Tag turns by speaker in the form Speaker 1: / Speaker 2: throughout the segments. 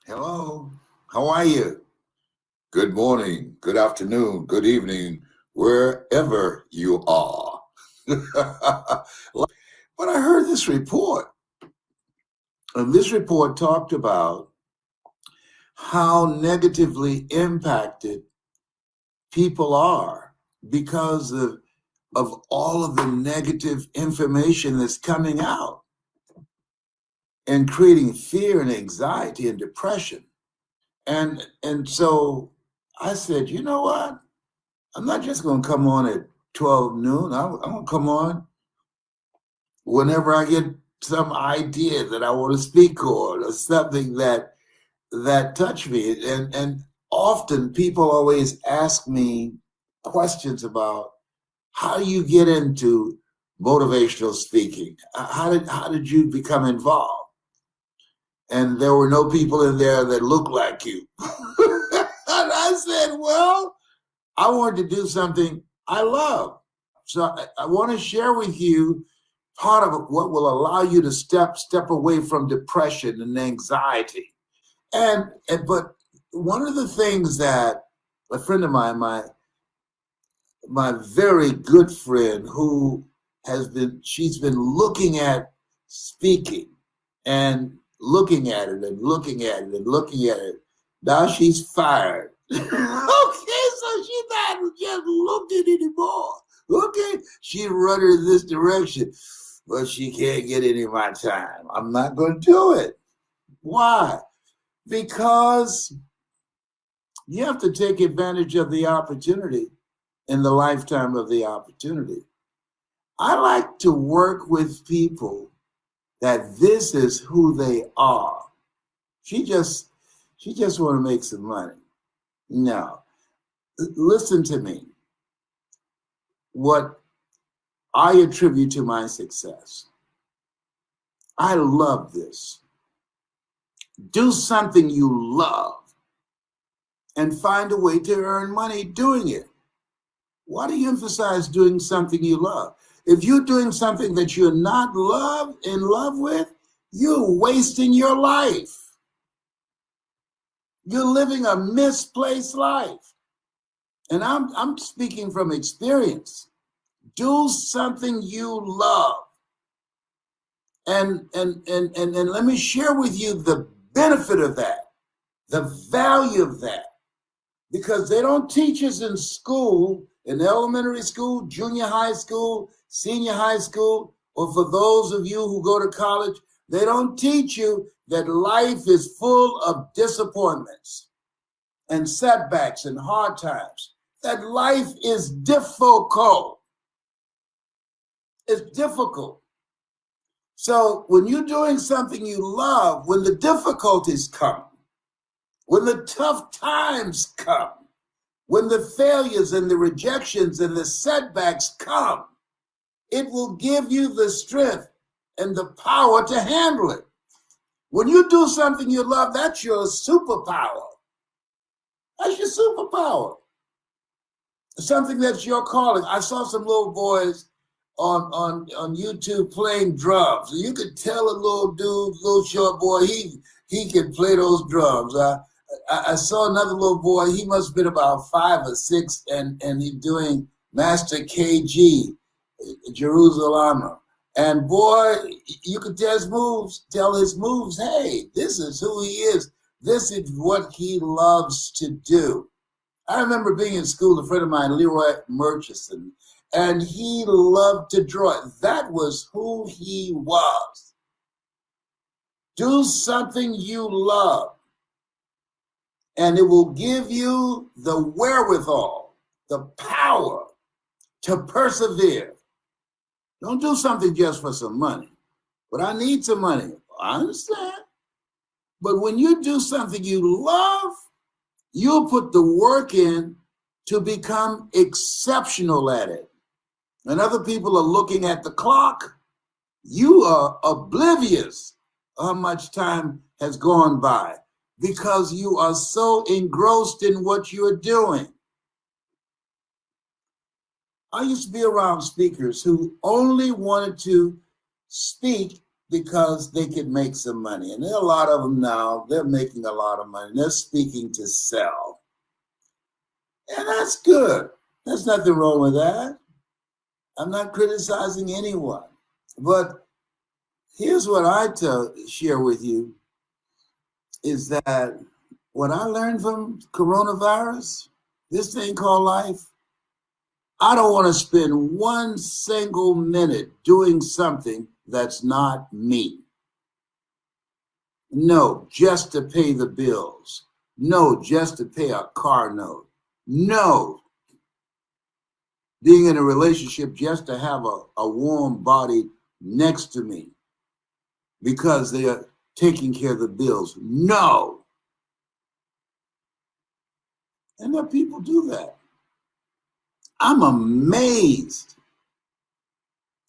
Speaker 1: Hello, how are you? Good morning, good afternoon, good evening, wherever you are. But I heard this report, and this report talked about how negatively impacted people are because of all of the negative information that's coming out and creating fear and anxiety and depression. And so I said, you know what? I'm not just going to come on at 12 noon. I'm going to come on whenever I get some idea that I want to speak on or something that touched me. And often people always ask me questions about how do you get into motivational speaking? How did you become involved? And there were no people in there that looked like you. And I said, well, I wanted to do something I love. So I want to share with you part of what will allow you to step away from depression and anxiety. But one of the things that a friend of mine, my very good friend, she's been looking at speaking and looking at it and looking at it and looking at it. Now she's fired. Okay, so she's not just looking anymore. Okay, she running this direction, but she can't get any of my time. I'm not going to do it. Why? Because you have to take advantage of the opportunity in the lifetime of the opportunity. I like to work with people that this is who they are. She just want to make some money. No, listen to me. What I attribute to my success. I love this. Do something you love and find a way to earn money doing it. Why do you emphasize doing something you love? If you're doing something that you're not in love with, you're wasting your life. You're living a misplaced life. And I'm speaking from experience. Do something you love. And let me share with you the benefit of that, the value of that. Because they don't teach us in school, in elementary school, junior high school, senior high school, or for those of you who go to college, they don't teach you that life is full of disappointments and setbacks and hard times, that life is difficult. It's difficult. So when you're doing something you love, when the difficulties come, when the tough times come, when the failures and the rejections and the setbacks come, it will give you the strength and the power to handle it. When you do something you love, that's your superpower. That's your superpower. Something that's your calling. I saw some little boys on YouTube playing drums. You could tell a little dude, little short boy, he can play those drums. I saw another little boy, he must have been about 5 or 6, and he's doing Master KG, Jerusalem. And boy, you could tell his moves, hey, this is who he is. This is what he loves to do. I remember being in school, a friend of mine, Leroy Murchison, and he loved to draw. That was who he was. Do something you love, and it will give you the wherewithal, the power to persevere. Don't do something just for some money. But I need some money. I understand. But when you do something you love, you'll put the work in to become exceptional at it. And other people are looking at the clock. You are oblivious how much time has gone by because you are so engrossed in what you're doing. I used to be around speakers who only wanted to speak because they could make some money. And there are a lot of them now, they're making a lot of money. They're speaking to sell. And that's good. There's nothing wrong with that. I'm not criticizing anyone. But here's what I share with you is that what I learned from coronavirus, this thing called life, I don't want to spend one single minute doing something that's not me. No, just to pay the bills. No, just to pay a car note. No, being in a relationship just to have a warm body next to me because they are taking care of the bills. No. And there people do that. I'm amazed.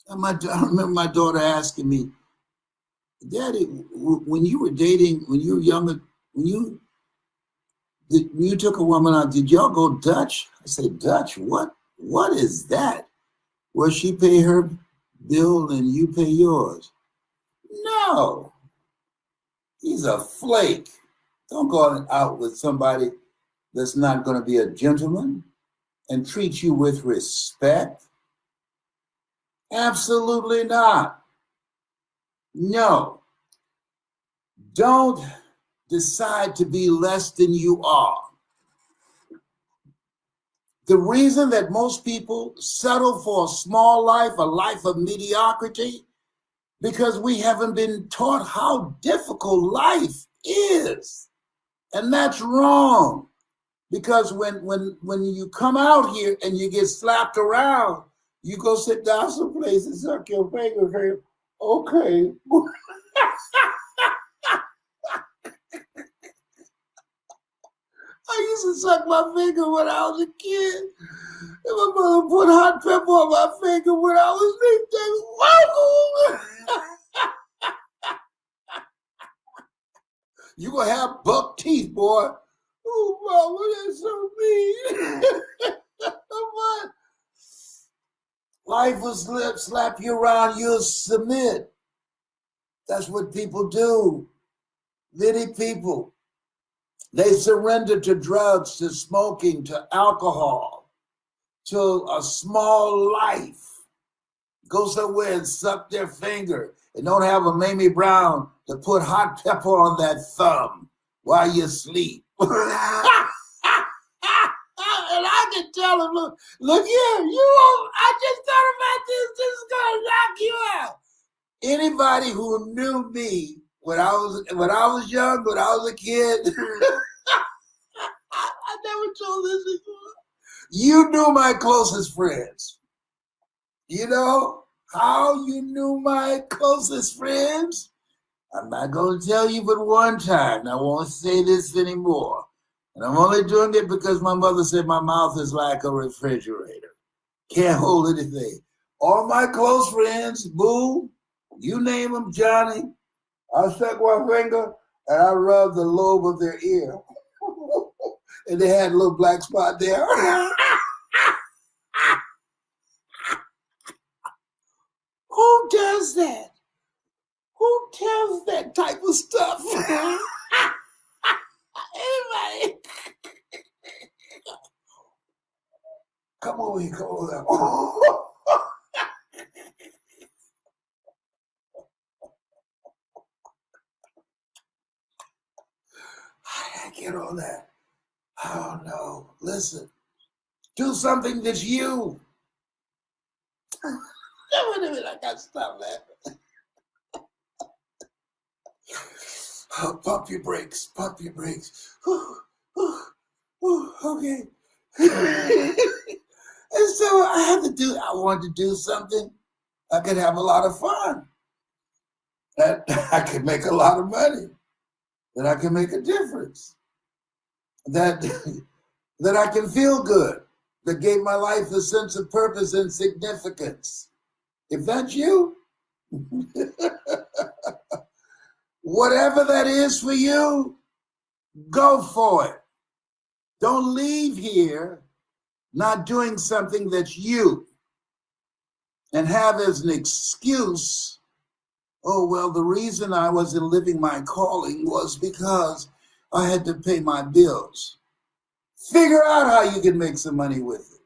Speaker 1: And I remember my daughter asking me, Daddy, when you were dating, when you were younger, when you took a woman out, did y'all go Dutch? I said, Dutch? What is that? Well, she pay her bill and you pay yours. No. He's a flake. Don't go out with somebody that's not going to be a gentleman and treat you with respect. Absolutely not. No. Don't decide to be less than you are. The reason that most people settle for a small life, a life of mediocrity, because we haven't been taught how difficult life is. And that's wrong. Because when you come out here and you get slapped around, you go sit down someplace and suck your finger. Okay. I used to suck my finger when I was a kid. And my mother put hot pepper on my finger when I was you gonna have buck teeth, boy. Oh, Mama, that's so mean. Life will slap you around, you'll submit. That's what people do. Many people, they surrender to drugs, to smoking, to alcohol, to a small life. Go somewhere and suck their finger and don't have a Mamie Brown to put hot pepper on that thumb while you sleep. And I can tell them, look here, I just thought about this. This is gonna knock you out. Anybody who knew me when I was young, when I was a kid, I never told this before. You knew my closest friends. You know how you knew my closest friends? I'm not going to tell you but one time, and I won't say this anymore. And I'm only doing it because my mother said my mouth is like a refrigerator. Can't hold anything. All my close friends, Boo, you name them, Johnny, I stuck my finger and I rubbed the lobe of their ear. And they had a little black spot there. Who does that? Who tells that type of stuff? Anybody? Come over here, come over there. How did I get on that? Oh no. Listen. Do something that's you. Wait a minute, I got to stop that. Oh, pump your brakes, pump your brakes. Okay. And so I wanted to do something I could have a lot of fun. That I could make a lot of money. That I can make a difference. That I can feel good. That gave my life a sense of purpose and significance. If that's you, whatever that is for you, go for it. Don't leave here not doing something that's you and have as an excuse Oh, well, the reason I wasn't living my calling was because I had to pay my bills. Figure out how you can make some money with it.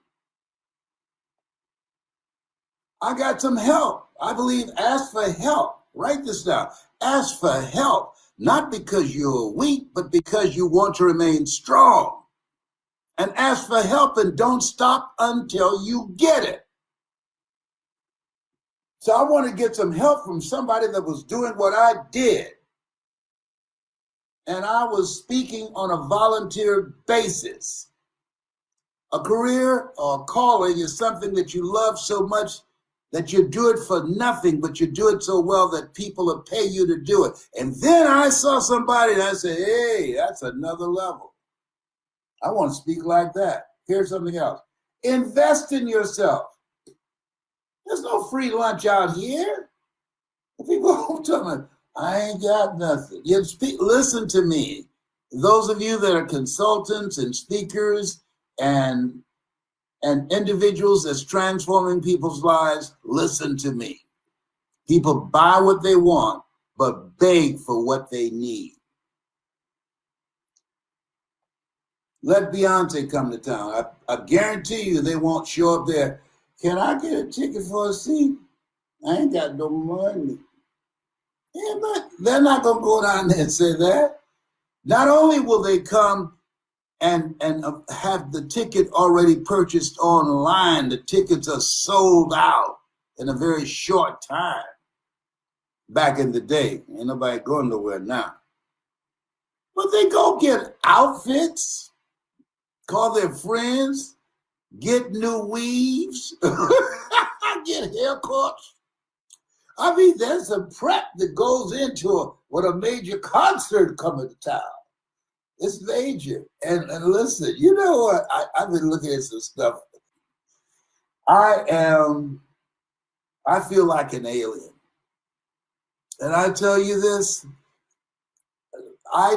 Speaker 1: I got some help. I believe ask for help. Write this down. Ask for help, not because you're weak, but because you want to remain strong. And ask for help and don't stop until you get it. So I want to get some help from somebody that was doing what I did. And I was speaking on a volunteer basis. A career or a calling is something that you love so much that you do it for nothing, but you do it so well that people will pay you to do it. And then I saw somebody and I said, hey, that's another level. I want to speak like that. Here's something else. Invest in yourself. There's no free lunch out here. People tell me, I ain't got nothing. Listen to me. Those of you that are consultants and speakers and individuals that's transforming people's lives, listen to me. People buy what they want, but beg for what they need. Let Beyonce come to town. I guarantee you they won't show up there. Can I get a ticket for a seat? I ain't got no money. Yeah, but they're not going to go down there and say that. Not only will they come and have the ticket already purchased online, the tickets are sold out in a very short time. Back in the day, ain't nobody going nowhere now. But they go get outfits, call their friends, get new weaves, get haircuts. I mean, there's a prep that goes into what a major concert coming to town. It's major. And listen, you know what? I've been looking at some stuff. I feel like an alien. And I tell you this, I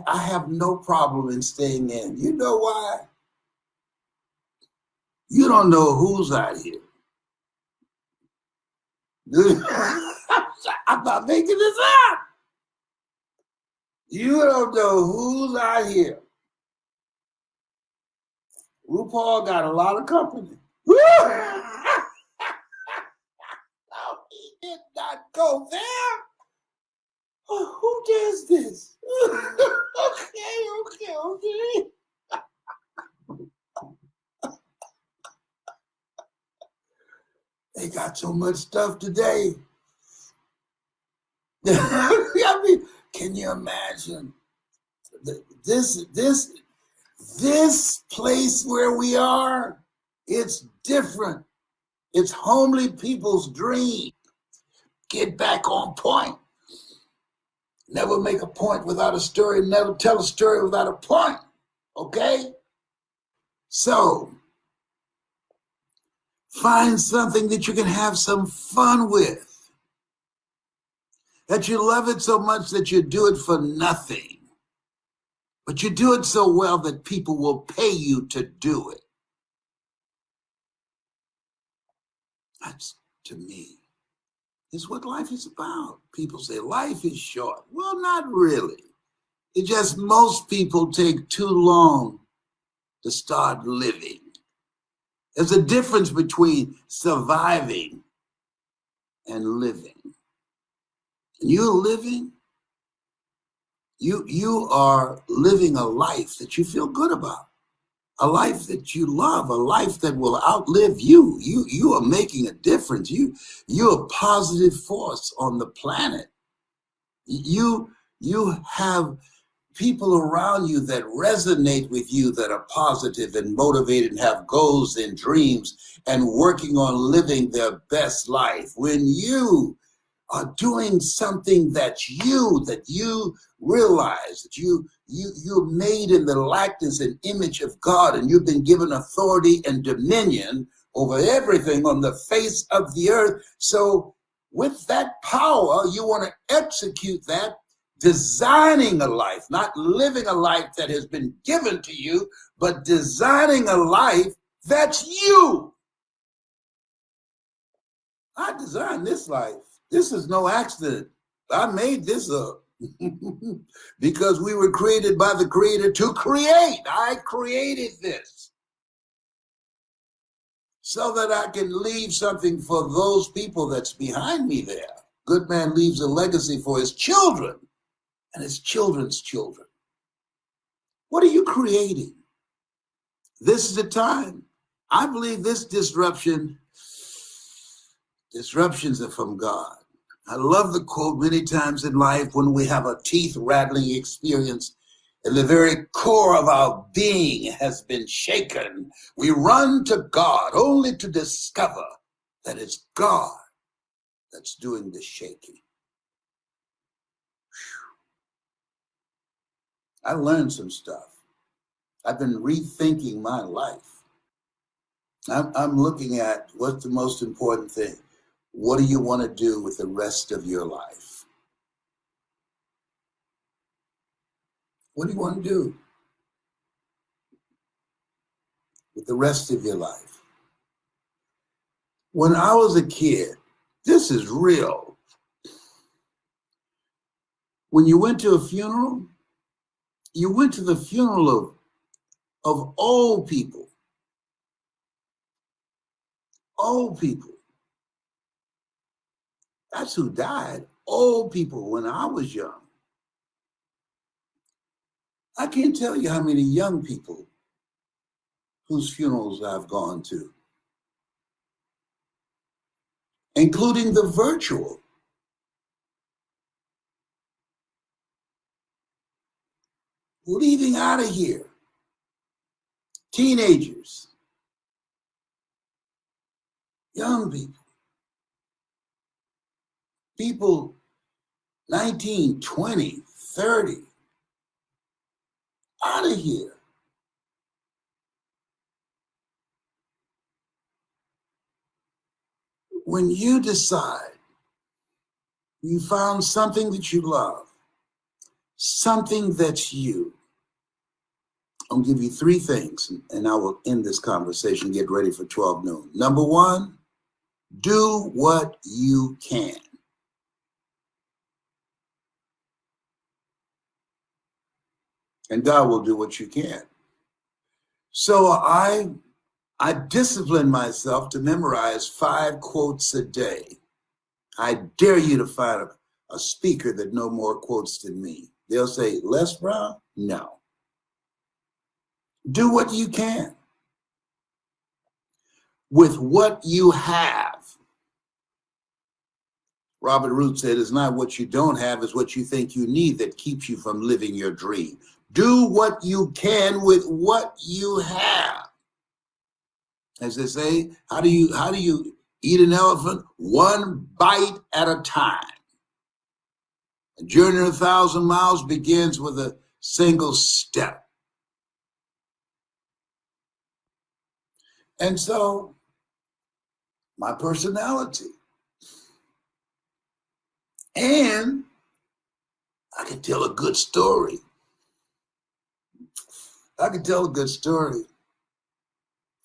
Speaker 1: have no problem in staying in. You know why? You don't know who's out here. I'm not making this up. You don't know who's out here. RuPaul got a lot of company. No, he did not go there. Oh, who does this? Okay. They got so much stuff today. I mean, can you imagine this place where we are? It's different. It's homely people's dream. Get back on point. Never make a point without a story. Never tell a story without a point. Okay? So, find something that you can have some fun with. That you love it so much that you do it for nothing. But you do it so well that people will pay you to do it. That's, to me, is what life is about. People say life is short. Well, not really. It's just most people take too long to start living. There's a difference between surviving and living. And you're living, you are living a life that you feel good about, a life that you love, a life that will outlive you. You are making a difference. You're a positive force on the planet. You have people around you that resonate with you, that are positive and motivated and have goals and dreams and working on living their best life. When you are doing something that you realize that you're made in the likeness and image of God, and you've been given authority and dominion over everything on the face of the earth. So with that power, you want to execute that, designing a life, not living a life that has been given to you, but designing a life that's you. I designed this life. This is no accident. I made this up because we were created by the Creator to create. I created this so that I can leave something for those people that's behind me there. Good man leaves a legacy for his children and his children's children. What are you creating? This is the time. I believe this disruptions are from God. I love the quote many times in life when we have a teeth rattling experience and the very core of our being has been shaken. We run to God only to discover that it's God that's doing the shaking. I learned some stuff. I've been rethinking my life. I'm looking at what's the most important thing. What do you want to do with the rest of your life? What do you want to do with the rest of your life? When I was a kid, this is real. When you went to a funeral, you went to the funeral of old people. Old people. That's who died. Old people when I was young. I can't tell you how many young people whose funerals I've gone to, including the virtual. Leaving out of here. Teenagers, young people, people 19, 20, 30, out of here. When you decide you found something that you love, something that's you, I'll give you 3 things and I will end this conversation, get ready for 12 noon. Number 1, do what you can. And God will do what you can. So I discipline myself to memorize 5 quotes a day. I dare you to find a speaker that know more quotes than me. They'll say, Les Brown? No. Do what you can with what you have. Robert Root said, it's not what you don't have, it's what you think you need that keeps you from living your dream. Do what you can with what you have. As they say, how do you eat an elephant? 1 bite at a time. A journey 1,000 miles begins with a single step. And so, my personality. And I can tell a good story. I can tell a good story.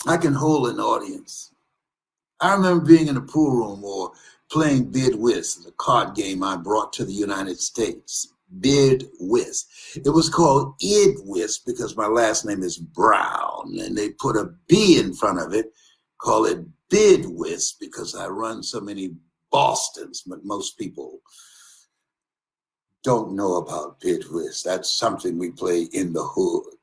Speaker 1: I can hold an audience. I remember being in a pool room or playing bid whist, a card game I brought to the United States. Bid whist. It was called Id Whist because my last name is Brown, and they put a B in front of it, call it Bid Whist because I run so many Bostons, but most people don't know about bid whist. That's something we play in the hood.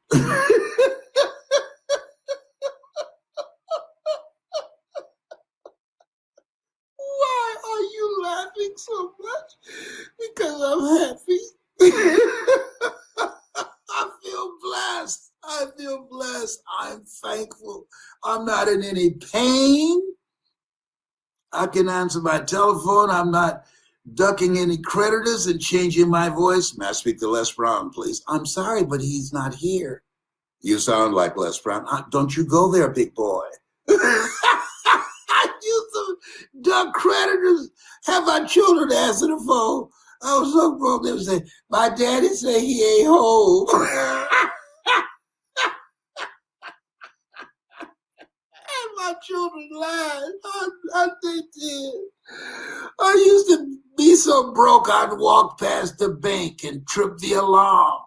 Speaker 1: Why are you laughing so much? Because I'm happy. I feel blessed. I feel blessed. I'm thankful. I'm not in any pain. I can answer my telephone. I'm not ducking any creditors and changing my voice. May I speak to Les Brown, please? I'm sorry, but he's not here. You sound like Les Brown. Don't you go there, big boy. I used to duck creditors, have my children answer the phone. I was so broke, they would say, my daddy say he ain't home. And my my children's lives. I did. I used to be so broke I'd walk past the bank and trip the alarm.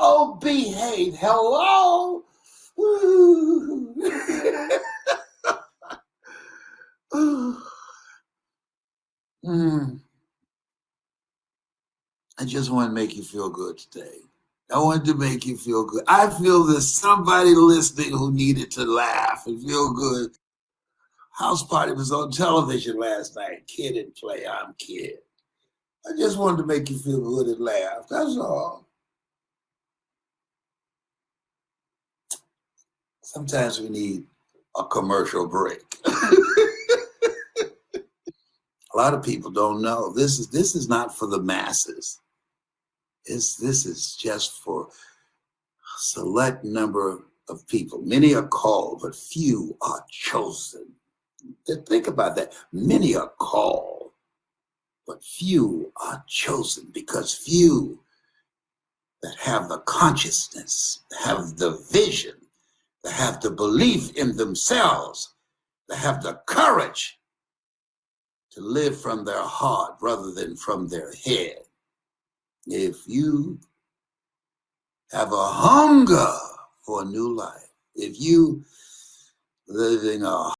Speaker 1: Oh, behave. Hello. I just want to make you feel good today. I wanted to make you feel good. I feel there's somebody listening who needed to laugh and feel good. House Party was on television last night. Kid and play, I'm Kid. I just wanted to make you feel good and laugh. That's all. Sometimes we need a commercial break. A lot of people don't know. This is not for the masses. This is just for a select number of people. Many are called, but few are chosen. Think about that. Many are called, but few are chosen, because few that have the consciousness, that have the vision, that have the belief in themselves, that have the courage to live from their heart rather than from their head. If you have a hunger for a new life, if you living a